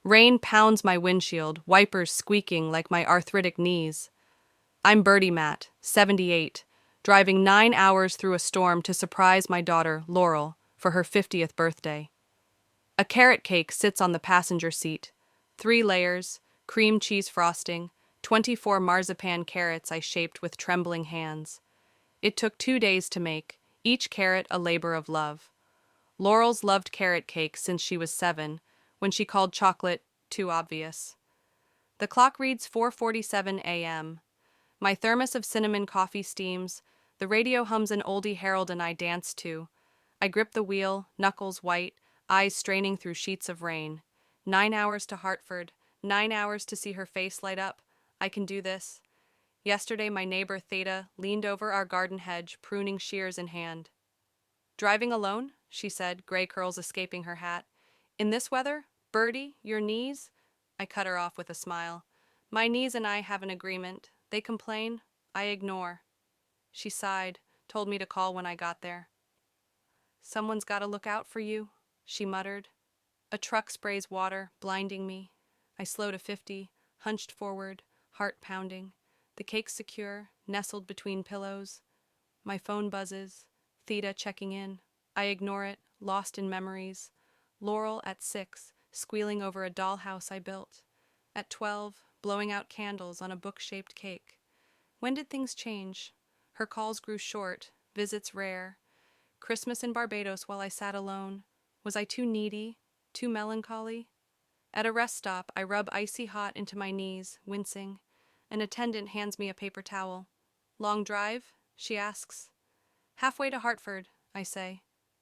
Rain pounds my windshield, wipers squeaking like my arthritic knees. I'm Birdie Matt, 78, driving 9 hours through a storm to surprise my daughter, Laurel, for her 50th birthday. A carrot cake sits on the passenger seat. 3 layers, cream cheese frosting, 24 marzipan carrots I shaped with trembling hands. It took 2 days to make, each carrot a labor of love. Laurel's loved carrot cake since she was 7, when she called chocolate too obvious. The clock reads 4:47 a.m. My thermos of cinnamon coffee steams, the radio hums an oldie Harold and I dance to. I grip the wheel, knuckles white, eyes straining through sheets of rain. 9 hours to Hartford, 9 hours to see her face light up. I can do this. Yesterday my neighbor Theta leaned over our garden hedge, pruning shears in hand. Driving alone? She said, gray curls escaping her hat. In this weather? Birdie, your knees? I cut her off with a smile. My knees and I have an agreement. They complain. I ignore. She sighed, told me to call when I got there. Someone's got to look out for you, she muttered. A truck sprays water, blinding me. I slow to 50, hunched forward, heart pounding. The cake secure, nestled between pillows. My phone buzzes. Theta checking in. I ignore it, lost in memories. Laurel at 6, squealing over a dollhouse I built. At 12, blowing out candles on a book-shaped cake. When did things change? Her calls grew short, visits rare. Christmas in Barbados while I sat alone. Was I too needy? Too melancholy? At a rest stop, I rub icy hot into my knees, wincing. An attendant hands me a paper towel. Long drive? She asks. Halfway to Hartford, I say.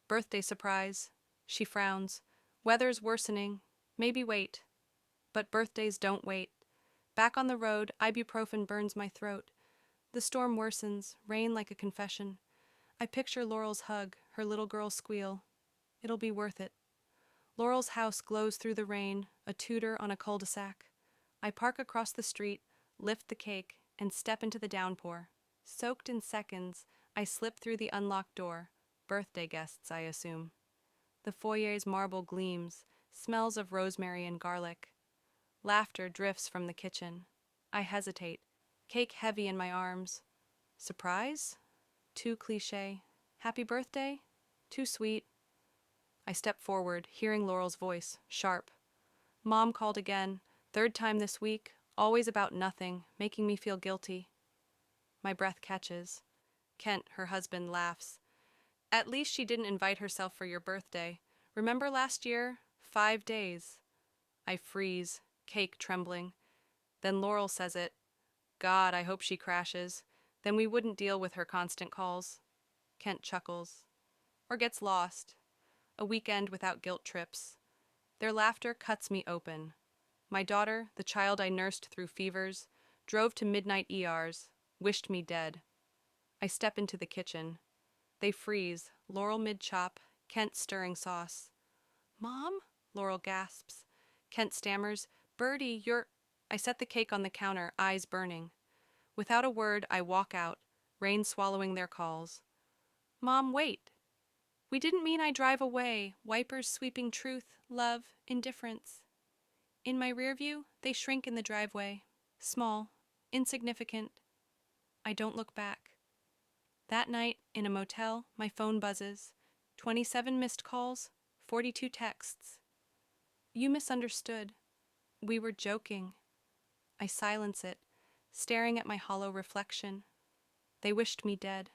Birthday surprise. She frowns. Weather's worsening. Maybe wait. But birthdays don't wait. Back on the road, ibuprofen burns my throat. The storm worsens, rain like a confession. I picture Laurel's hug, her little girl squeal. It'll be worth it. Laurel's house glows through the rain, a Tudor on a cul-de-sac. I park across the street, lift the cake, and step into the downpour. Soaked in seconds, I slip through the unlocked door. Birthday guests, I assume. The foyer's marble gleams, smells of rosemary and garlic. Laughter drifts from the kitchen. I hesitate, cake heavy in my arms. Surprise? Too cliché. Happy birthday? Too sweet. I step forward, hearing Laurel's voice, sharp. Mom called again, 3rd time this week, always about nothing, making me feel guilty. My breath catches. Kent, her husband, laughs. At least she didn't invite herself for your birthday. Remember last year? 5 days. I freeze, cake trembling. Then Laurel says it. God, I hope she crashes. Then we wouldn't deal with her constant calls. Kent chuckles. Or gets lost. A weekend without guilt trips. Their laughter cuts me open. My daughter, the child I nursed through fevers, drove to midnight ERs, wished me dead. I step into the kitchen. They freeze, Laurel mid-chop, Kent stirring sauce. Mom? Laurel gasps. Kent stammers, Birdie, you're... I set the cake on the counter, eyes burning. Without a word, I walk out, rain swallowing their calls. Mom, wait. We didn't mean I drive away, wipers sweeping truth, love, indifference. In my rear view, they shrink in the driveway. Small, insignificant. I don't look back. That night, in a motel, my phone buzzes. 27 missed calls, 42 texts. You misunderstood. We were joking. I silence it, staring at my hollow reflection. They wished me dead.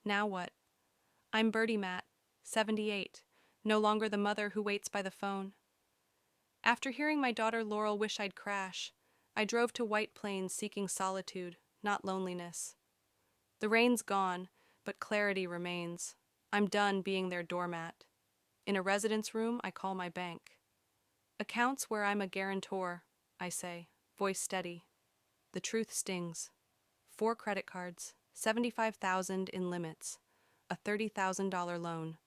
Now what? I'm Birdie Matt, 78, no longer the mother who waits by the phone. After hearing my daughter Laurel wish I'd crash, I drove to White Plains seeking solitude, not loneliness. The rain's gone, but clarity remains. I'm done being their doormat. In a residence room, I call my bank. Accounts where I'm a guarantor, I say, voice steady. The truth stings. 4 credit cards, $75,000 in limits, a $30,000 loan,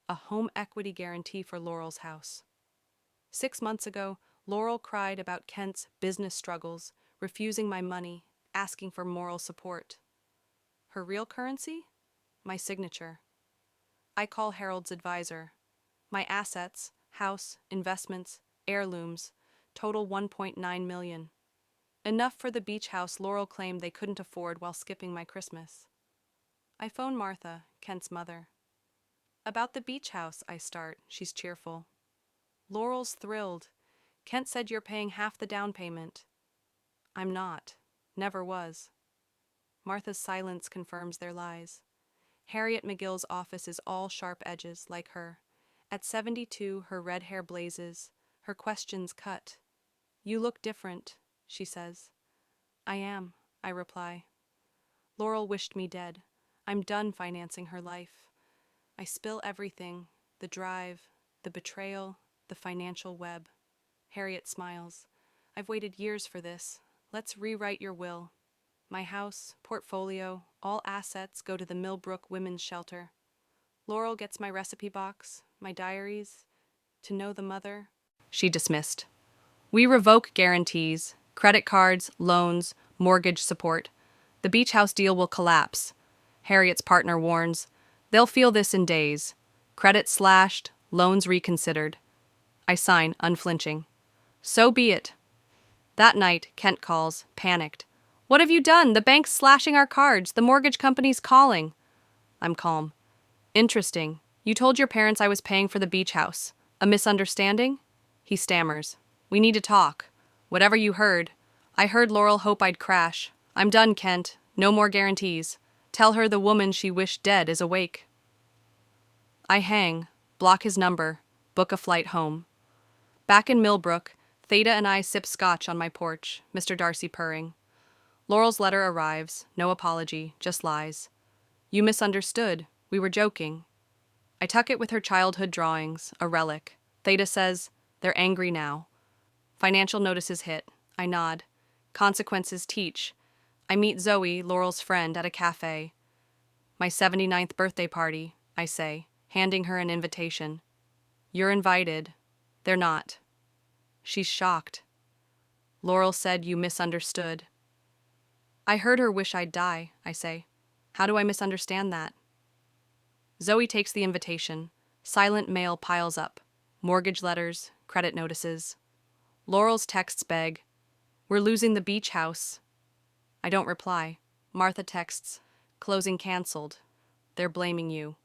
a home equity guarantee for Laurel's house. 6 months ago, Laurel cried about Kent's business struggles, refusing my money, asking for moral support. Her real currency? My signature. I call Harold's advisor. My assets, house, investments, Heirlooms. Total 1.9 million. Enough for the beach house Laurel claimed they couldn't afford while skipping my Christmas. I phone Martha, Kent's mother. About the beach house, I start. She's cheerful. Laurel's thrilled. Kent said you're paying half the down payment. I'm not. Never was. Martha's silence confirms their lies. Harriet McGill's office is all sharp edges, like her. At 72, her red hair blazes, her questions cut. You look different, she says. I am, I reply. Laurel wished me dead. I'm done financing her life. I spill everything, the drive, the betrayal, the financial web. Harriet smiles. I've waited years for this. Let's rewrite your will. My house, portfolio, all assets go to the Millbrook Women's Shelter. Laurel gets my recipe box, my diaries, to know the mother. She dismissed. We revoke guarantees, credit cards, loans, mortgage support. The beach house deal will collapse. Harriet's partner warns. They'll feel this in days. Credit slashed, loans reconsidered. I sign, unflinching. So be it. That night, Kent calls, panicked. What have you done? The bank's slashing our cards. The mortgage company's calling. I'm calm. Interesting. You told your parents I was paying for the beach house. A misunderstanding? He stammers. We need to talk. Whatever you heard. I heard Laurel hope I'd crash. I'm done, Kent. No more guarantees. Tell her the woman she wished dead is awake. I hang, block his number, book a flight home. Back in Millbrook, Theda and I sip scotch on my porch, Mr. Darcy purring. Laurel's letter arrives, no apology, just lies. You misunderstood. We were joking. I tuck it with her childhood drawings, a relic. Theda says, they're angry now. Financial notices hit. I nod. Consequences teach. I meet Zoe, Laurel's friend, at a cafe. My 79th birthday party, I say, handing her an invitation. You're invited. They're not. She's shocked. Laurel said you misunderstood. I heard her wish I'd die, I say. How do I misunderstand that? Zoe takes the invitation. Silent mail piles up. Mortgage letters, credit notices. Laurel's texts beg. We're losing the beach house. I don't reply. Martha texts. Closing canceled. They're blaming you.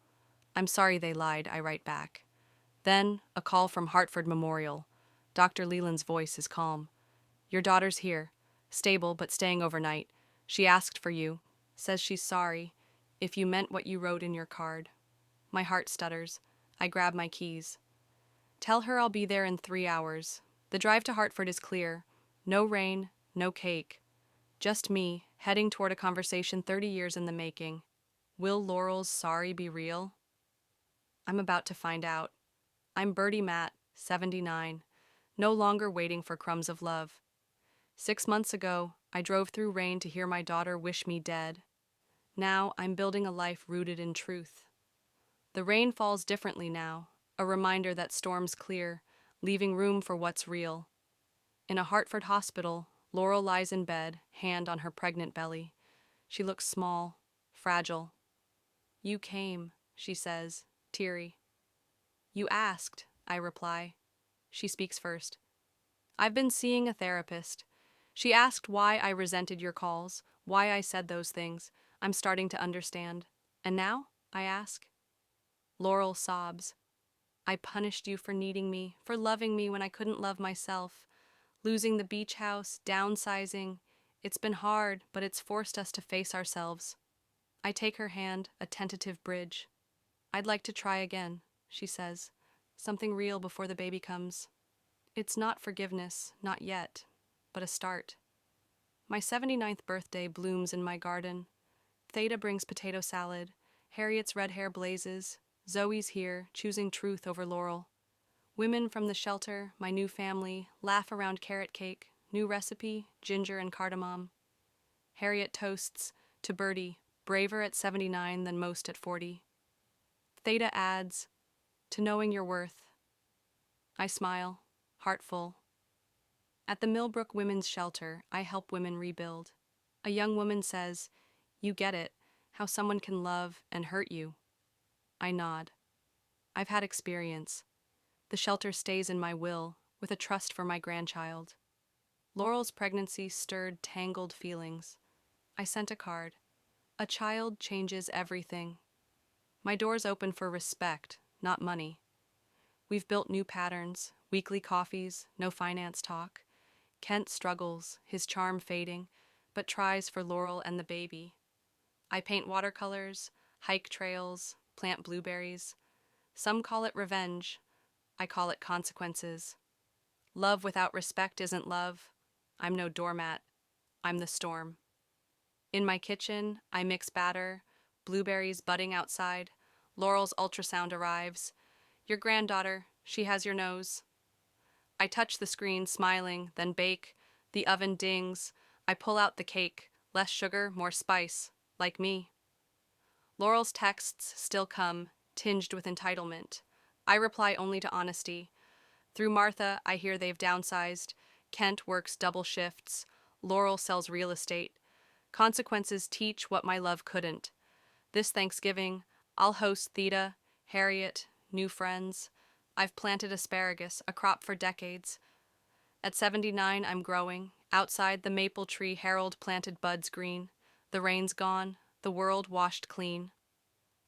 I'm sorry they lied, I write back. Then, a call from Hartford Memorial. Dr. Leland's voice is calm. Your daughter's here. Stable, but staying overnight. She asked for you. Says she's sorry. If you meant what you wrote in your card. My heart stutters. I grab my keys. Tell her I'll be there in 3 hours. The drive to Hartford is clear. No rain, no cake. Just me, heading toward a conversation 30 years in the making. Will Laurel's sorry be real? I'm about to find out. I'm Bertie Matt, 79, no longer waiting for crumbs of love. 6 months ago, I drove through rain to hear my daughter wish me dead. Now I'm building a life rooted in truth. The rain falls differently now, a reminder that storms clear, leaving room for what's real. In a Hartford hospital, Laurel lies in bed, hand on her pregnant belly. She looks small, fragile. You came, she says, teary. You asked, I reply. She speaks first. I've been seeing a therapist. She asked why I resented your calls, why I said those things. I'm starting to understand. And now? I ask. Laurel sobs. I punished you for needing me, for loving me when I couldn't love myself. Losing the beach house, downsizing. It's been hard, but it's forced us to face ourselves. I take her hand, a tentative bridge. I'd like to try again, she says. Something real before the baby comes. It's not forgiveness, not yet, but a start. My 79th birthday blooms in my garden. Theda brings potato salad. Harriet's red hair blazes. Zoe's here, choosing truth over Laurel. Women from the shelter, my new family, laugh around carrot cake, new recipe, ginger and cardamom. Harriet toasts to Bertie, braver at 79 than most at 40. Theda adds, to knowing your worth. I smile, heart full. At the Millbrook Women's Shelter, I help women rebuild. A young woman says, you get it, how someone can love and hurt you. I nod. I've had experience. The shelter stays in my will, with a trust for my grandchild. Laurel's pregnancy stirred tangled feelings. I sent a card. A child changes everything. My door's open for respect, not money. We've built new patterns, weekly coffees, no finance talk. Kent struggles, his charm fading, but tries for Laurel and the baby. I paint watercolors, hike trails, plant blueberries. Some call it revenge. I call it consequences. Love without respect isn't love. I'm no doormat. I'm the storm. In my kitchen, I mix batter, blueberries budding outside. Laurel's ultrasound arrives. Your granddaughter, she has your nose. I touch the screen, smiling, then bake. The oven dings. I pull out the cake. Less sugar, more spice. Like me. Laurel's texts still come, tinged with entitlement. I reply only to honesty. Through Martha, I hear they've downsized. Kent works double shifts. Laurel sells real estate. Consequences teach what my love couldn't. This Thanksgiving, I'll host Theta, Harriet, new friends. I've planted asparagus, a crop for decades. At 79, I'm growing. Outside, the maple tree Harold planted buds green. The rain's gone, the world washed clean.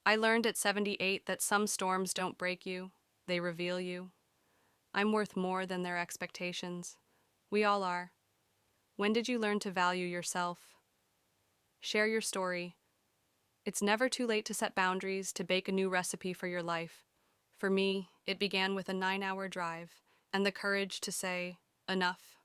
I learned at 78 that some storms don't break you, they reveal you. I'm worth more than their expectations. We all are. When did you learn to value yourself? Share your story. It's never too late to set boundaries, to bake a new recipe for your life. For me, it began with a 9-hour drive and the courage to say, enough.